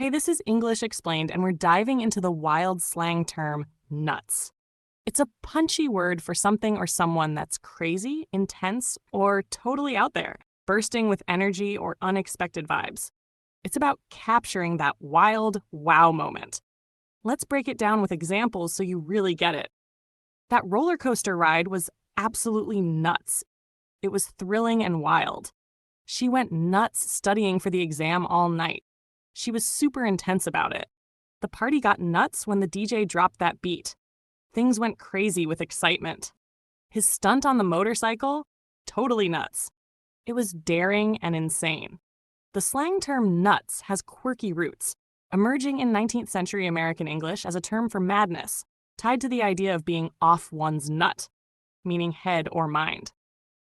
Hey, this is English Explained, and we're diving into the wild slang term nuts. It's a punchy word for something or someone that's crazy, intense, or totally out there, bursting with energy or unexpected vibes. It's about capturing that wild wow moment. Let's break it down with examples so you really get it. That roller coaster ride was absolutely nuts. It was thrilling and wild. She went nuts studying for the exam all night. She was super intense about it. The party got nuts when the DJ dropped that beat. Things went crazy with excitement. His stunt on the motorcycle? Totally nuts. It was daring and insane. The slang term nuts has quirky roots, emerging in 19th century American English as a term for madness, tied to the idea of being off one's nut, meaning head or mind.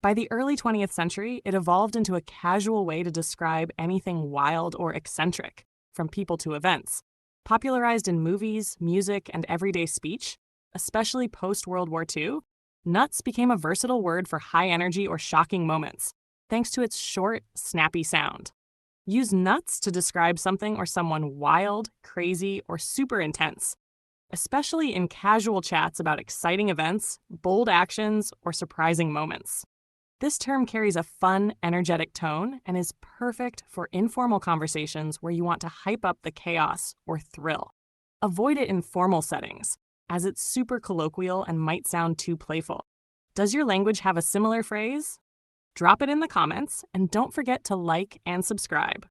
By the early 20th century, it evolved into a casual way to describe anything wild or eccentric, from people to events. Popularized in movies, music, and everyday speech, especially post-World War II, nuts became a versatile word for high energy or shocking moments, thanks to its short, snappy sound. Use nuts to describe something or someone wild, crazy, or super intense, especially in casual chats about exciting events, bold actions, or surprising moments. This term carries a fun, energetic tone and is perfect for informal conversations where you want to hype up the chaos or thrill. Avoid it in formal settings, as it's super colloquial and might sound too playful. Does your language have a similar phrase? Drop it in the comments, and don't forget to like and subscribe.